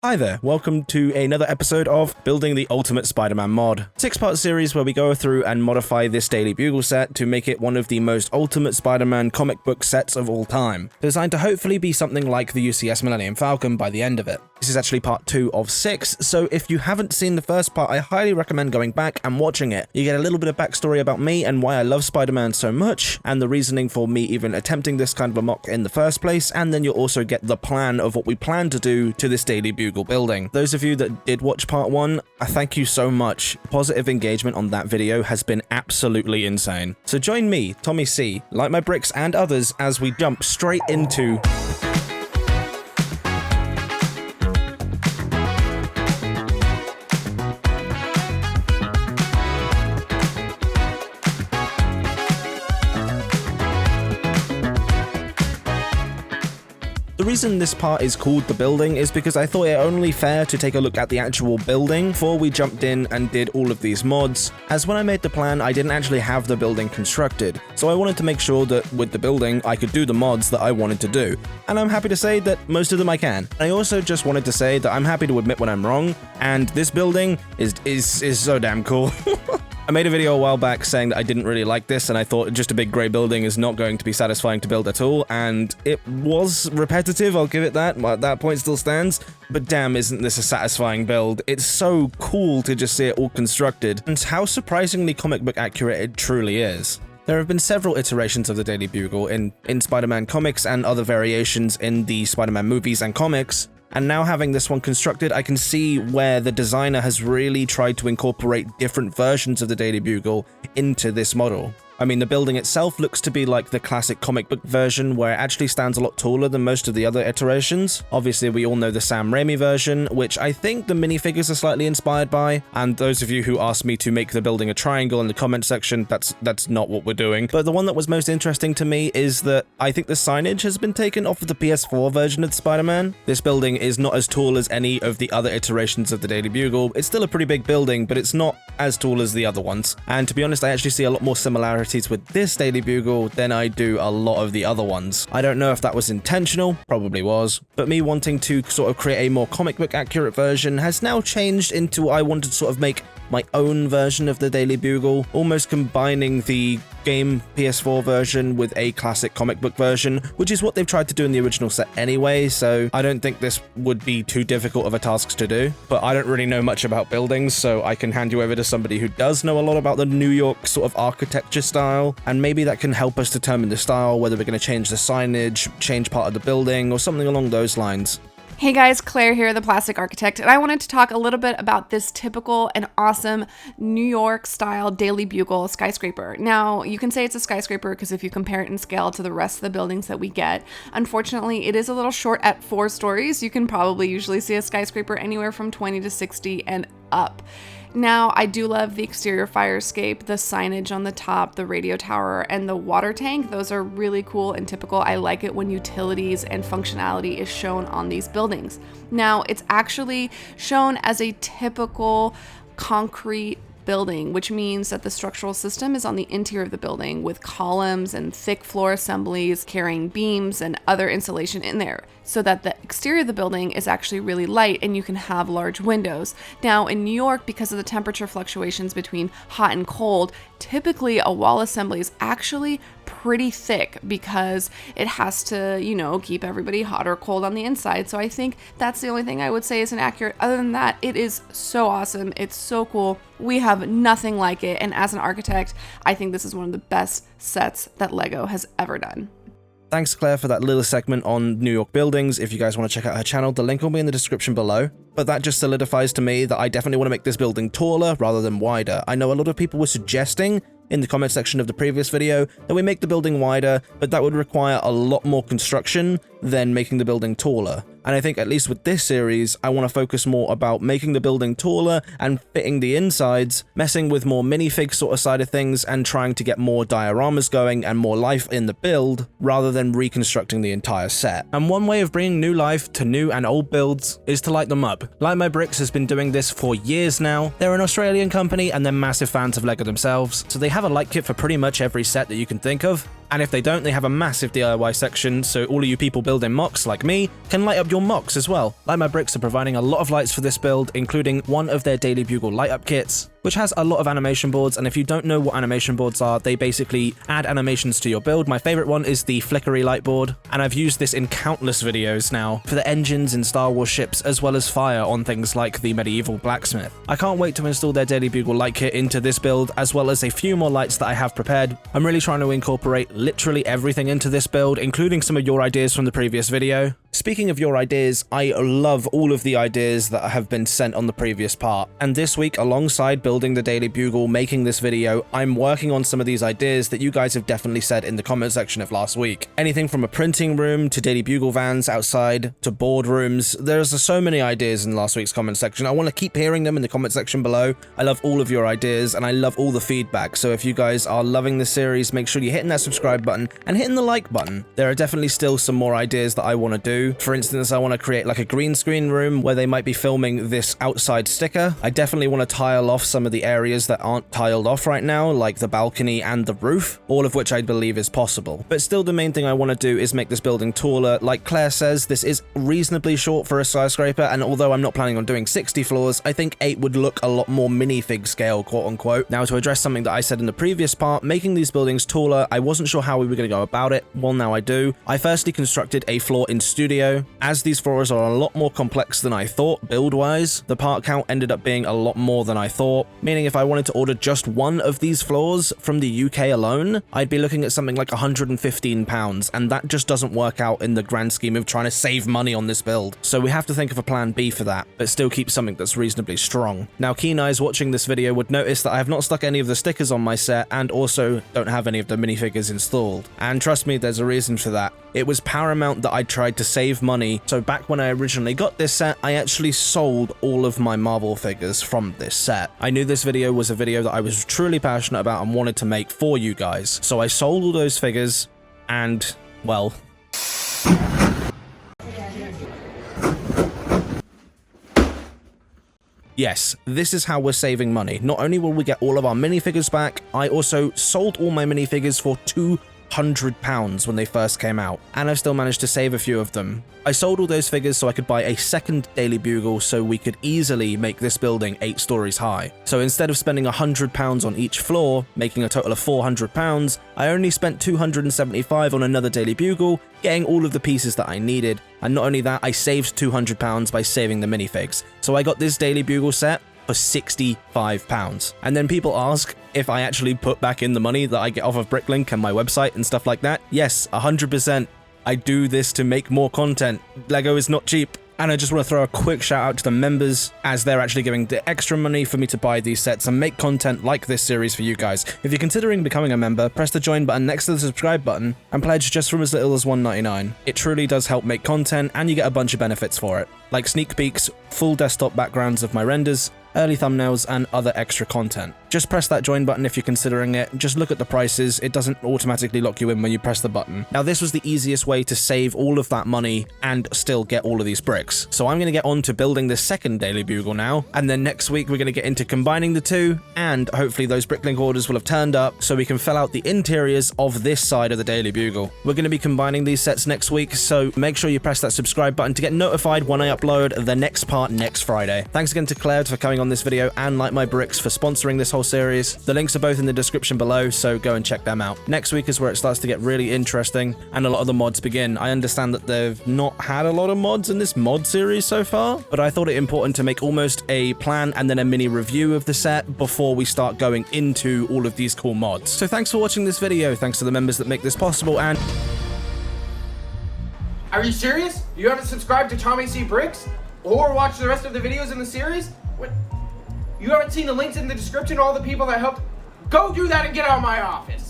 Hi there, welcome to another episode of Building the Ultimate Spider-Man Mod, 6-part series where we go through and modify this Daily Bugle set to make it one of the most ultimate Spider-Man comic book sets of all time, designed to hopefully be something like the UCS Millennium Falcon by the end of it. This is actually part 2 of 6, so if you haven't seen the first part, I highly recommend going back and watching it. You get a little bit of backstory about me and why I love Spider-Man so much, and the reasoning for me even attempting this kind of a mock in the first place, and then you'll also get the plan of what we plan to do to this Daily Bugle building. Those of you that did watch part 1, I thank you so much. Positive engagement on that video has been absolutely insane. So join me, Tommy C, Like My Bricks and others as we jump straight into The reason this part is called the building is because I thought it only fair to take a look at the actual building before we jumped in and did all of these mods, as when I made the plan I didn't actually have the building constructed, so I wanted to make sure that with the building I could do the mods that I wanted to do, and I'm happy to say that most of them I can. I also just wanted to say that I'm happy to admit when I'm wrong, and this building is so damn cool. I made a video a while back saying that I didn't really like this and I thought just a big grey building is not going to be satisfying to build at all, and it was repetitive, I'll give it that, that point still stands, but damn isn't this a satisfying build. It's so cool to just see it all constructed, and how surprisingly comic book accurate it truly is. There have been several iterations of the Daily Bugle in Spider-Man comics and other variations in the Spider-Man movies and comics, and now having this one constructed, I can see where the designer has really tried to incorporate different versions of the Daily Bugle into this model. I mean, the building itself looks to be like the classic comic book version, where it actually stands a lot taller than most of the other iterations. Obviously, we all know the Sam Raimi version, which I think the minifigures are slightly inspired by, and those of you who asked me to make the building a triangle in the comment section, that's not what we're doing. But the one that was most interesting to me is that I think the signage has been taken off of the PS4 version of Spider-Man. This building is not as tall as any of the other iterations of the Daily Bugle. It's still a pretty big building, but it's not as tall as the other ones. And to be honest, I actually see a lot more similarities with this Daily Bugle than I do a lot of the other ones. I don't know if that was intentional, probably was, but me wanting to sort of create a more comic book accurate version has now changed into I wanted to sort of make my own version of the Daily Bugle, almost combining the game PS4 version with a classic comic book version, which is what they've tried to do in the original set anyway, so I don't think this would be too difficult of a task to do. But I don't really know much about buildings, so I can hand you over to somebody who does know a lot about the New York sort of architecture style, and maybe that can help us determine the style, whether we're going to change the signage, change part of the building, or something along those lines. Hey guys, Claire here, the Plastic Architect, and I wanted to talk a little bit about this typical and awesome New York style Daily Bugle skyscraper. Now, you can say it's a skyscraper because if you compare it in scale to the rest of the buildings that we get, unfortunately, it is a little short at 4 stories. You can probably usually see a skyscraper anywhere from 20 to 60 and up. Now, I do love the exterior fire escape, the signage on the top, the radio tower, and the water tank. Those are really cool and typical. I like it when utilities and functionality is shown on these buildings. Now, it's actually shown as a typical concrete building, which means that the structural system is on the interior of the building with columns and thick floor assemblies carrying beams and other insulation in there, so that the exterior of the building is actually really light and you can have large windows. Now in New York, because of the temperature fluctuations between hot and cold, typically a wall assembly is actually pretty thick because it has to, keep everybody hot or cold on the inside. So I think that's the only thing I would say is inaccurate. Other than that, it is so awesome. It's so cool. We have nothing like it. And as an architect, I think this is one of the best sets that LEGO has ever done. Thanks Claire for that little segment on New York buildings. If you guys want to check out her channel, the link will be in the description below. But that just solidifies to me that I definitely want to make this building taller rather than wider. I know a lot of people were suggesting in the comment section of the previous video that we make the building wider, but that would require a lot more construction than making the building taller. And I think at least with this series, I want to focus more about making the building taller and fitting the insides, messing with more minifig sort of side of things and trying to get more dioramas going and more life in the build rather than reconstructing the entire set. And one way of bringing new life to new and old builds is to light them up. Like My Bricks has been doing this for years now. They're an Australian company and they're massive fans of LEGO themselves, so they have a light kit for pretty much every set that you can think of. And if they don't, they have a massive DIY section, so all of you people building mocks like me can light up your mocks as well. Light My Bricks are providing a lot of lights for this build, including one of their Daily Bugle light up kits, which has a lot of animation boards. And if you don't know what animation boards are, they basically add animations to your build. My favorite one is the flickery light board, and I've used this in countless videos now for the engines in Star Wars ships, as well as fire on things like the medieval blacksmith. I can't wait to install their Daily Bugle light kit into this build, as well as a few more lights that I have prepared. I'm really trying to incorporate literally everything into this build, including some of your ideas from the previous video. Speaking of your ideas, I love all of the ideas that have been sent on the previous part, and this week, alongside building the Daily Bugle, making this video, I'm working on some of these ideas that you guys have definitely said in the comment section of last week. Anything from a printing room to Daily Bugle vans outside to boardrooms. There's so many ideas in last week's comment section. I want to keep hearing them in the comment section below. I love all of your ideas and I love all the feedback, so if you guys are loving this series, make sure you're hitting that subscribe button and hitting the like button. There are definitely still some more ideas that I want to do. For instance, I want to create like a green screen room where they might be filming this outside sticker. I definitely want to tile off some of the areas that aren't tiled off right now, like the balcony and the roof, all of which I believe is possible. But still, the main thing I want to do is make this building taller. Like Claire says, this is reasonably short for a skyscraper, and although I'm not planning on doing 60 floors, I think 8 would look a lot more minifig scale, quote unquote. Now, to address something that I said in the previous part, making these buildings taller, I wasn't sure how we were going to go about it. Well, now I do. I firstly constructed a floor in studio. As these floors are a lot more complex than I thought build-wise, the part count ended up being a lot more than I thought, meaning if I wanted to order just one of these floors from the UK alone, I'd be looking at something like £115, and that just doesn't work out in the grand scheme of trying to save money on this build. So we have to think of a plan B for that, but still keep something that's reasonably strong. Now, keen eyes watching this video would notice that I have not stuck any of the stickers on my set, and also don't have any of the minifigures installed. And trust me, there's a reason for that. It was paramount that I tried to save money, so back when I originally got this set, I actually sold all of my Marvel figures from this set. I knew this video was a video that I was truly passionate about and wanted to make for you guys, so I sold all those figures, and, well... Yes, this is how we're saving money. Not only will we get all of our minifigures back, I also sold all my minifigures for £200 when they first came out, and I've still managed to save a few of them. I sold all those figures so I could buy a second Daily Bugle so we could easily make this building 8 stories high. So instead of spending £100 on each floor, making a total of £400, I only spent £275 on another Daily Bugle, getting all of the pieces that I needed, and not only that, I saved £200 by saving the minifigs. So I got this Daily Bugle set for £65. And then people ask if I actually put back in the money that I get off of Bricklink and my website and stuff like that. Yes, 100%. I do this to make more content. Lego is not cheap. And I just want to throw a quick shout out to the members, as they're actually giving the extra money for me to buy these sets and make content like this series for you guys. If you're considering becoming a member, press the join button next to the subscribe button and pledge just from as little as $1.99. It truly does help make content, and you get a bunch of benefits for it, like sneak peeks, full desktop backgrounds of my renders, early thumbnails, and other extra content. Just press that join button if you're considering it. Just look at the prices. It doesn't automatically lock you in when you press the button. Now, this was the easiest way to save all of that money and still get all of these bricks. So I'm going to get on to building the second Daily Bugle now, and then next week we're going to get into combining the two, and hopefully those Bricklink orders will have turned up so we can fill out the interiors of this side of the Daily Bugle. We're going to be combining these sets next week, so make sure you press that subscribe button to get notified when I upload the next part next Friday. Thanks again to Claire for coming on this video, and Light My Bricks for sponsoring this whole series. The links are both in the description below, so go and check them out. Next week is where it starts to get really interesting and a lot of the mods begin. I understand that they've not had a lot of mods in this mod series so far, but I thought it important to make almost a plan and then a mini review of the set before we start going into all of these cool mods. So thanks for watching this video, thanks to the members that make this possible, and... Are you serious? You haven't subscribed to Tommy C. Bricks? Or watched the rest of the videos in the series? What? You haven't seen the links in the description, all the people that helped? Go do that and get out of my office!